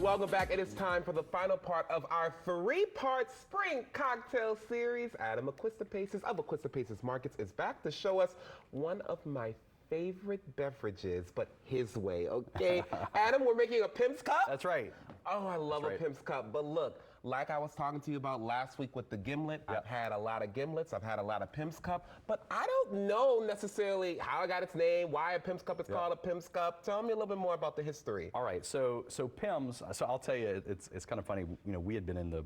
welcome back. It is time for the final part of our three-part spring cocktail series. Adam Equistapaces of Equistapaces Markets is back to show us one of my favorite beverages, but his way, okay? Adam, we're making a Pimm's cup? That's right. Oh, I love a Pimm's cup. But look, like I was talking to you about last week with the gimlet, I've had a lot of gimlets, I've had a lot of Pimm's cup, but I don't know necessarily how it got its name, why a Pimm's cup is called a Pimm's cup. Tell me a little bit more about the history. All right, so Pimm's, so I'll tell you, it's kind of funny. You know, we had been in the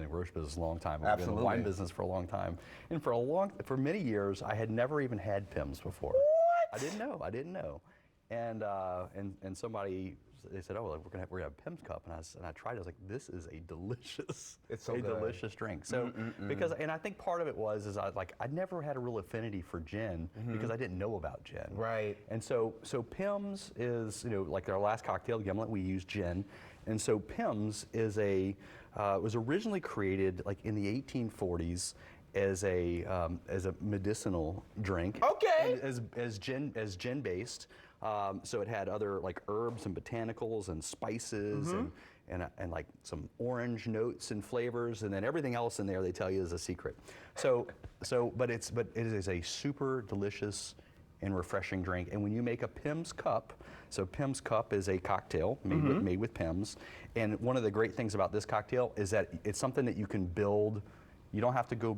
grocery business a long time. We've been in the wine business for a long time, and for many years, I had never even had Pimm's before. What? I didn't know, and somebody, they said, oh, well, we're gonna have Pimm's cup, and I tried it. I was like, this is a delicious, delicious drink. So because, and I think part of it is I'd never had a real affinity for gin because I didn't know about gin. Right. And so Pimm's is, you know, like our last cocktail gimlet, we use gin, and so Pimm's is was originally created like in the 1840s. As a medicinal drink, okay, as gin based, so it had other like herbs and botanicals and spices and like some orange notes and flavors, and then everything else in there they tell you is a secret. But it is a super delicious and refreshing drink. And when you make a Pimm's cup, so Pimm's cup is a cocktail made with Pimm's, and one of the great things about this cocktail is that it's something that you can build. You don't have to go.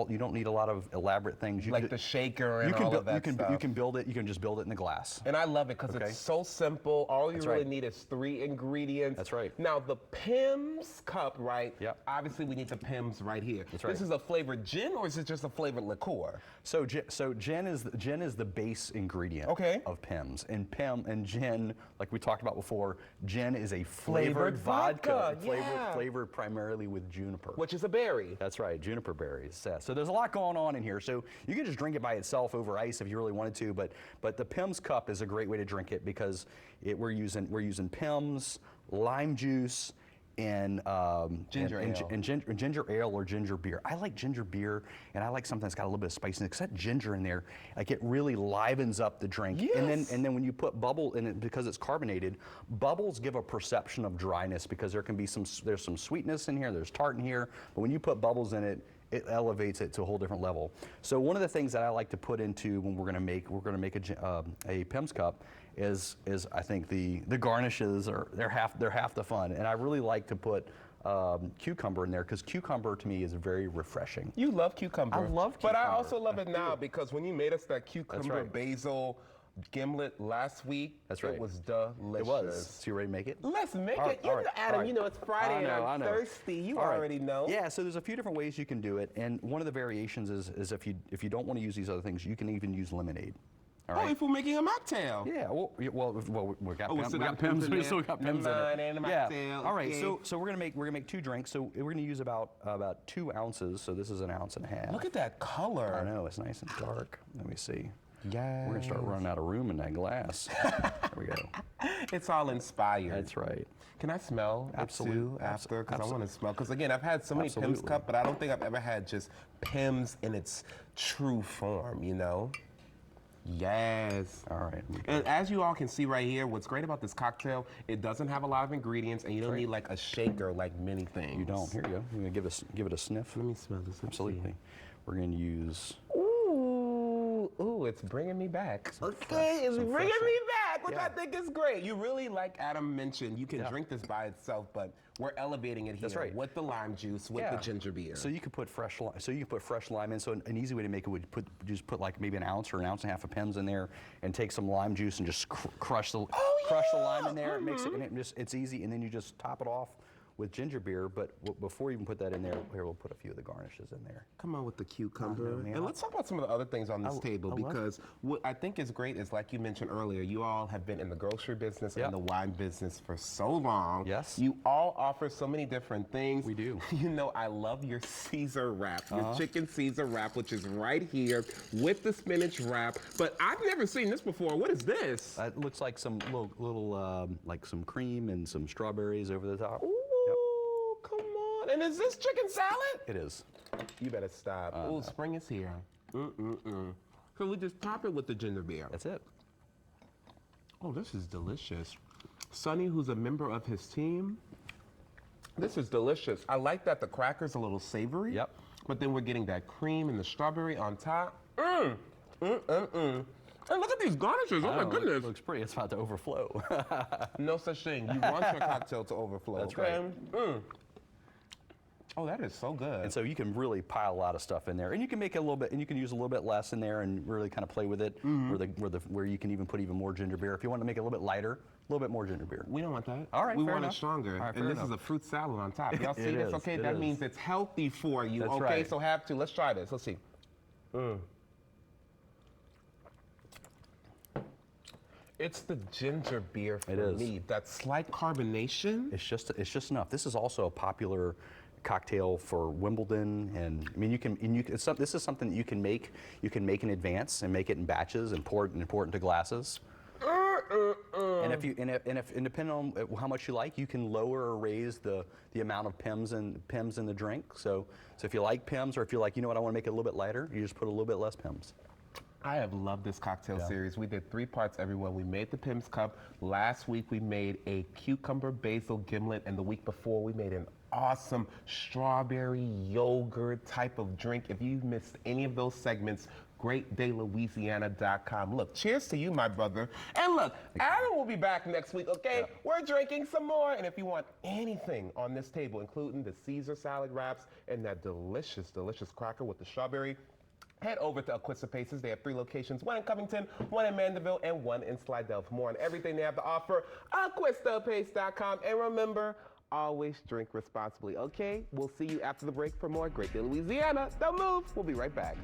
You don't need a lot of elaborate things. You like the shaker and all of that stuff. You can build it. You can just build it in the glass. And I love it because it's so simple. All you really need is 3 ingredients. That's right. Now the Pimm's cup, right? Yep. Obviously, we need the Pimm's right here. That's right. This is a flavored gin, or is it just a flavored liqueur? So gin is the base ingredient of Pimm's, and gin, like we talked about before, gin is a flavored vodka, flavored primarily with juniper, which is a berry. That's right. Juniper berries. So there's a lot going on in here. So you can just drink it by itself over ice if you really wanted to, but the Pimm's cup is a great way to drink it because we're using Pimm's, lime juice, and ginger ale or ginger beer. I like ginger beer, and I like something that's got a little bit of spiciness because that ginger in there, like it really livens up the drink. Yes. And then when you put bubble in it, because it's carbonated, bubbles give a perception of dryness because there's some sweetness in here, there's tart in here, but when you put bubbles in it, it elevates it to a whole different level. So one of the things that I like to put into when we're going to make a Pimm's cup is I think the garnishes they're half the fun, and I really like to put cucumber in there because cucumber to me is very refreshing. You love cucumber. I love cucumber. But I also love it now because when you made us that cucumber basil gimlet last week, it was delicious. It was. So you ready to make it? Let's make it. Adam, you know it's Friday and I'm thirsty. You already know. Yeah, so there's a few different ways you can do it, and one of the variations is if you don't want to use these other things, you can even use lemonade. All right. Oh, if we're making a mocktail. Yeah, well, we got Pimm's. We still got Pimm's in it. And a mocktail. Yeah. All right. So we're gonna make 2 drinks. So we're gonna use about 2 ounces. So this is 1.5 ounces. Look at that color. I know, it's nice and dark. Let me see. Yeah. We're gonna start running out of room in that glass. There we go. It's all inspired. That's right. Can I smell Absolutely. it too after? Because I want to smell. Because again, I've had so many Pimm's cup, but I don't think I've ever had just Pimm's in its true form. You know. Yes. All right. And as you all can see right here, what's great about this cocktail, it doesn't have a lot of ingredients, and you don't need like a shaker like many things. You don't. Here you go. You're gonna give it a sniff. Let me smell this. Absolutely. We're gonna use. Ooh, it's bringing me back. Okay, it's bringing me back, which I think is great. You really, like Adam mentioned, you can drink this by itself, but we're elevating it here with the lime juice, with the ginger beer. So you could put fresh lime. So you could put fresh lime in. So an easy way to make it would just put like maybe 1 ounce or 1.5 ounces of Pimm's in there, and take some lime juice and just crush the lime in there. It makes it, it's easy, and then you just top it off with ginger beer, but before you even put that in there, here we'll put a few of the garnishes in there. Come on with the cucumber. And let's talk about some of the other things on this table, because what I think is great is, like you mentioned earlier, you all have been in the grocery business and the wine business for so long. Yes. You all offer so many different things. We do. You know, I love your Caesar wrap, your chicken Caesar wrap, which is right here with the spinach wrap. But I've never seen this before. What is this? It looks like some little like some cream and some strawberries over the top. Come on. And is this chicken salad? It is. You better stop. Oh, spring is here. So we just top it with the ginger beer. That's it. Oh, this is delicious. Sonny, who's a member of his team. This is delicious. I like that the cracker's a little savory. Yep. But then we're getting that cream and the strawberry on top. And look at these garnishes. Oh my goodness. Looks pretty. It's about to overflow. No such thing. You want your cocktail to overflow. That's okay? Oh, that is so good. And so you can really pile a lot of stuff in there, and you can make it a little bit, and you can use a little bit less in there, and really kind of play with it. Where you can even put even more ginger beer if you want to make it a little bit lighter, a little bit more ginger beer. We don't want that. All right, we fair want enough. it stronger. All right, and fair this is a fruit salad on top. Y'all see It this? is, Okay, it that is. means it's healthy for you. That's okay, right. so have to. Let's try this. Let's see. It's the ginger beer for It is. me. That slight carbonation. It's just enough. This is also a popular cocktail for Wimbledon, and I mean this is something that you can make. You can make in advance and make it in batches and pour it into glasses. And if depending on how much you like, you can lower or raise the amount of Pimms in the drink. So if you like Pimms, or if you're like, you know what, I want to make it a little bit lighter, you just put a little bit less Pimms. I have loved this cocktail series. We did 3 parts, everyone. We made the Pimm's Cup. Last week we made a cucumber basil gimlet, and the week before we made an awesome strawberry yogurt type of drink. If you've missed any of those segments, greatdaylouisiana.com. Look, cheers to you, my brother. And look, Adam will be back next week, okay? Yeah. We're drinking some more. And if you want anything on this table, including the Caesar salad wraps and that delicious, delicious cracker with the strawberry, head over to Acquista Paces. They have 3 locations, 1 in Covington, 1 in Mandeville, and 1 in Slidell. For more on everything they have to offer, AquistaPace.com. And remember, always drink responsibly, okay? We'll see you after the break for more Great Day Louisiana. Don't move. We'll be right back.